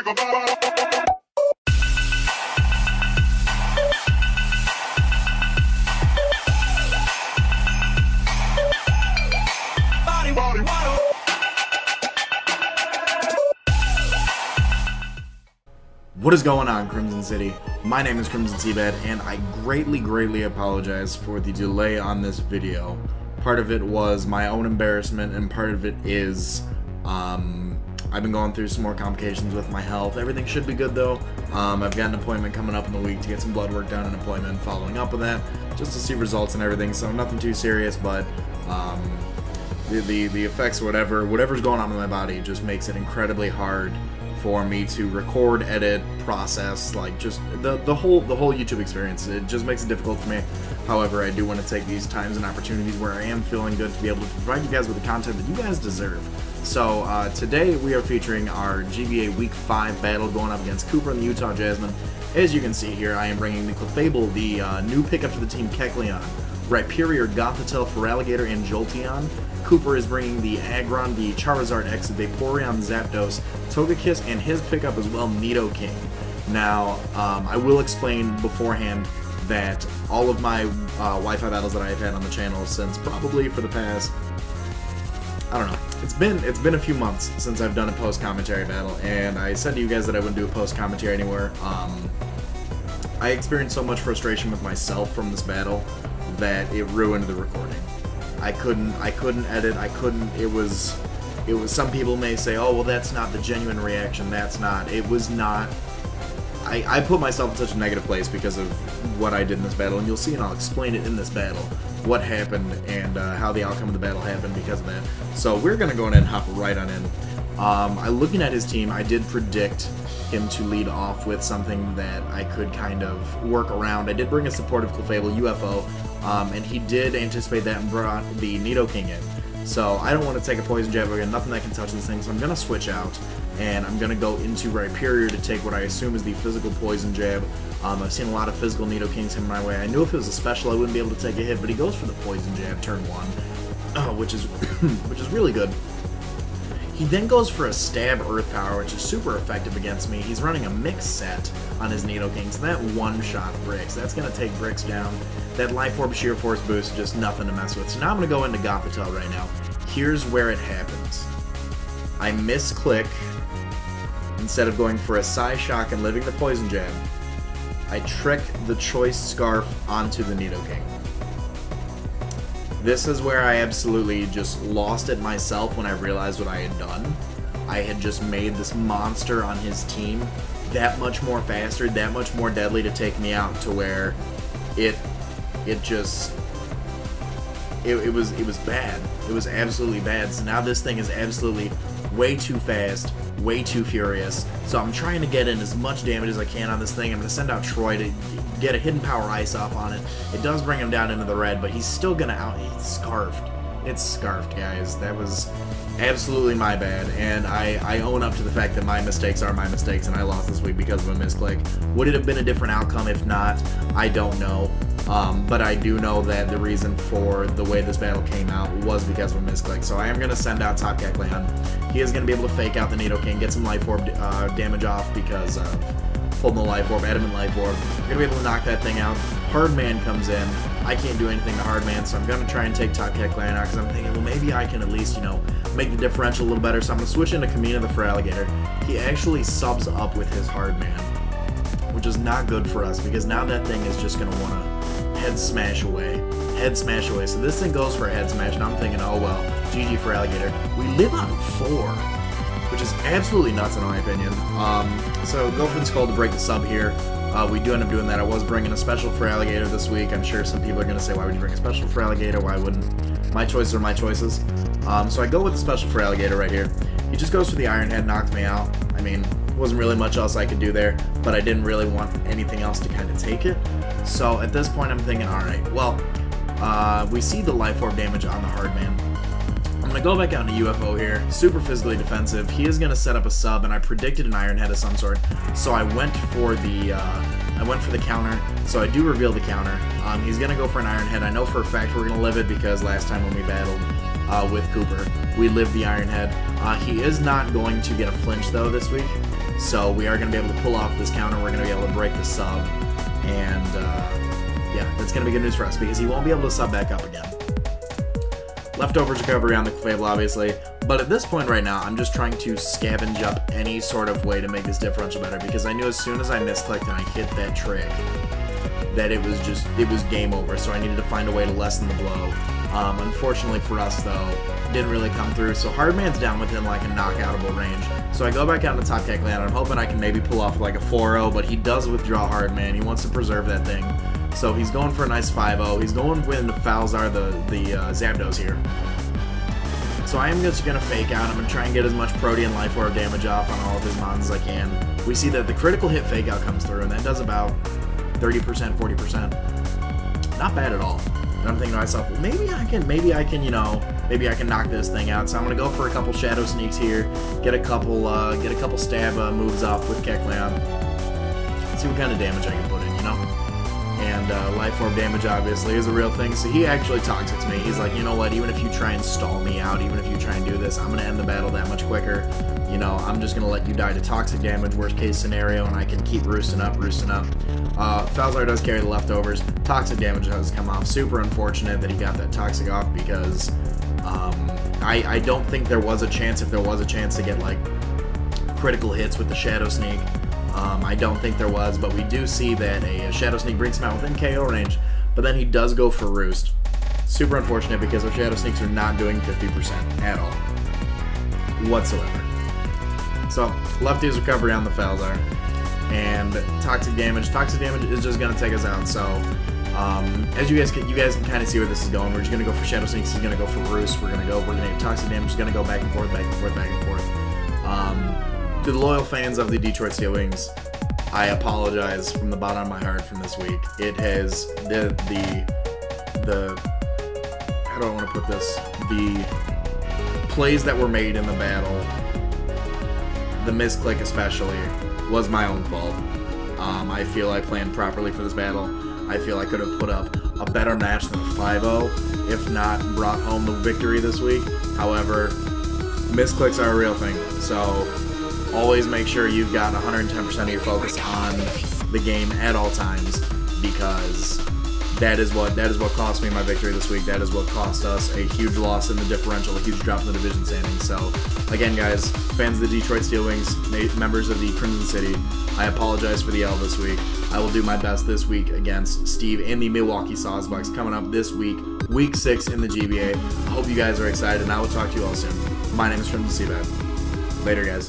What is going on, Crimson City? My name is Crimson CBAD, and I greatly apologize for the delay on this video. Part of it was my own embarrassment, and part of it is, I've been going through some more complications with my health. Everything should be good, though. I've got an appointment coming up in the week to get some blood work done, an appointment following up with that, just to see results and everything, so nothing too serious, but, the effects, whatever's going on in my body just makes it incredibly hard for me to record, edit, process, like just the whole YouTube experience. It just makes it difficult for me. However, I do want to take these times and opportunities where I am feeling good to be able to provide you guys with the content that you guys deserve. So today we are featuring our GBA Week 5 battle going up against Cooper and the Utah Jasmine. As you can see here, I am bringing the Clefable, the new pickup to the team, Kecleon, Rhyperior, Gothitelle, Feraligatr, and Jolteon. Cooper is bringing the Aggron, the Charizard X, Vaporeon, Zapdos, Togekiss, and his pickup as well, Nidoking. Now, I will explain beforehand that all of my Wi-Fi battles that I have had on the channel since probably for the past, I don't know, it's been a few months since I've done a post-commentary battle, and I said to you guys that I wouldn't do a post-commentary anywhere. I experienced so much frustration with myself from this battle that it ruined the recording. I couldn't edit, it was, some people may say, oh, well, that's not the genuine reaction, it was not, I put myself in such a negative place because of what I did in this battle, and you'll see, and I'll explain it in this battle, what happened, and how the outcome of the battle happened because of that. So we're going to go ahead and hop right on in. Looking at his team, I did predict him to lead off with something that I could kind of work around. I did bring a supportive Clefable, UFO, and he did anticipate that and brought the Nidoking in. So I don't want to take a Poison Jab again, nothing that can touch this thing, so I'm going to switch out, and I'm going to go into Rhyperior to take what I assume is the physical Poison Jab. I've seen a lot of physical Nidokings hit my way. I knew if it was a special I wouldn't be able to take a hit, but he goes for the Poison Jab turn 1, which is really good. He then goes for a Stab Earth Power, which is super effective against me. He's running a mix set on his Nidoking, so that one-shot Bricks. That's going to take Bricks down. That Life Orb Sheer Force boost, just nothing to mess with. So now I'm going to go into Gothitelle right now. Here's where it happens. I misclick. Instead of going for a Psyshock and living the Poison Jab, I trick the Choice Scarf onto the Nidoking. This is where I absolutely just lost it myself when I realized what I had done. I had just made this monster on his team that much more faster, that much more deadly to take me out, to where it was bad. It was absolutely bad. So now this thing is absolutely way too fast, way too furious. So I'm trying to get in as much damage as I can on this thing. I'm going to send out Troy to get a Hidden Power Ice off on it. It does bring him down into the red, but he's still going to he's scarfed. It's scarfed, guys. That was absolutely my bad, and I own up to the fact that my mistakes are my mistakes, and I lost this week because of a misclick. Would it have been a different outcome if not? I don't know. But I do know that the reason for the way this battle came out was because of a misclick. So I am going to send out Top Kecleon. He is going to be able to fake out the Nidoking, get some Life Orb damage off because of pulling the Life Orb, Adamant Life Orb. We're going to be able to knock that thing out. Hardman comes in. I can't do anything to Hardman, so I'm going to try and take Top Kecleon out because I'm thinking, well, maybe I can at least, you know, make the differential a little better. So I'm going to switch into Kamina the Feraligatr. He actually subs up with his Hardman, which is not good for us because now that thing is just going to want to head smash away. Head smash away. So this thing goes for a head smash, and I'm thinking, oh well, GG Feraligatr. We live on 4, which is absolutely nuts in my opinion. So go for the Skull to break the sub here. We do end up doing that. I was bringing a special Feraligatr this week. I'm sure some people are going to say, why would you bring a special Feraligatr? Why wouldn't? My choices are my choices. So I go with the special Feraligatr right here. He just goes for the Iron Head, knocks me out. I mean, wasn't really much else I could do there, but I didn't really want anything else to kind of take it. So at this point I'm thinking, alright, well, we see the Life Orb damage on the Hardman. I'm going to go back out to UFO here, super physically defensive. He is going to set up a sub, and I predicted an Iron Head of some sort, so I went for the counter, so I do reveal the counter. He's going to go for an Iron Head. I know for a fact we're going to live it because last time when we battled with Cooper, we lived the Iron Head. He is not going to get a flinch though this week, So we are going to be able to pull off this counter. We're going to be able to break the sub. And yeah, that's going to be good news for us because he won't be able to sub back up again. Leftovers recovery on the Fable, obviously. But at this point right now, I'm just trying to scavenge up any sort of way to make this differential better because I knew as soon as I misclicked and I hit that trick that it was game over. So I needed to find a way to lessen the blow. Unfortunately for us, though, didn't really come through. So Hardman's down within like a knockoutable range. So I go back out in the top deck land. I'm hoping I can maybe pull off like a 4-0, but he does withdraw Hardman. He wants to preserve that thing. So he's going for a nice 5-0. He's going with the Falzar, the Zapdos here. So I am just going to fake out. I'm going to try and get as much Protean Life Orb damage off on all of his mons as I can. We see that the critical hit fake out comes through, and that does about 30%, 40%. Not bad at all. And I'm thinking to myself, well, maybe I can, you know, maybe I can knock this thing out. So I'm going to go for a couple Shadow Sneaks here, get a couple stab moves off with Kecleon. See what kind of damage I can put in, you know? And Life Orb damage, obviously, is a real thing. So he actually Toxics me. He's like, you know what, even if you try and stall me out, even if you try and do this, I'm going to end the battle that much quicker. You know, I'm just going to let you die to Toxic damage, worst case scenario, and I can keep roosting up. Falzar does carry the leftovers. Toxic damage has come off. Super unfortunate that he got that Toxic off because I don't think there was a chance, if there was a chance to get, like, critical hits with the Shadow Sneak. I don't think there was, but we do see that a Shadow Sneak brings him out within KO range, but then he does go for Roost. Super unfortunate because our Shadow Sneaks are not doing 50% at all. Whatsoever. So, Lefty's recovery on the Falzar. And Toxic damage. Toxic damage is just going to take us out, so as you guys can kind of see where this is going. We're just going to go for Shadow Sneaks, he's going to go for Roost, we're going to get Toxic damage, just going to go back and forth, back and forth, back and forth. To the loyal fans of the Detroit Steel Wings, I apologize from the bottom of my heart from this week. It has the how do I want to put this? The plays that were made in the battle, the misclick especially, was my own fault. I feel I planned properly for this battle. I feel I could have put up a better match than a 5-0, if not brought home the victory this week. However, misclicks are a real thing, so always make sure you've got 110% of your focus on the game at all times, because that is what cost me my victory this week. That is what cost us a huge loss in the differential, a huge drop in the division standings. So, again, guys, fans of the Detroit Steel Wings, members of the Crimson City, I apologize for the L this week. I will do my best this week against Steve in the Milwaukee Sawsbucks coming up this week, Week 6 in the GBA. I hope you guys are excited, and I will talk to you all soon. My name is Crimson CBAD. Later, guys.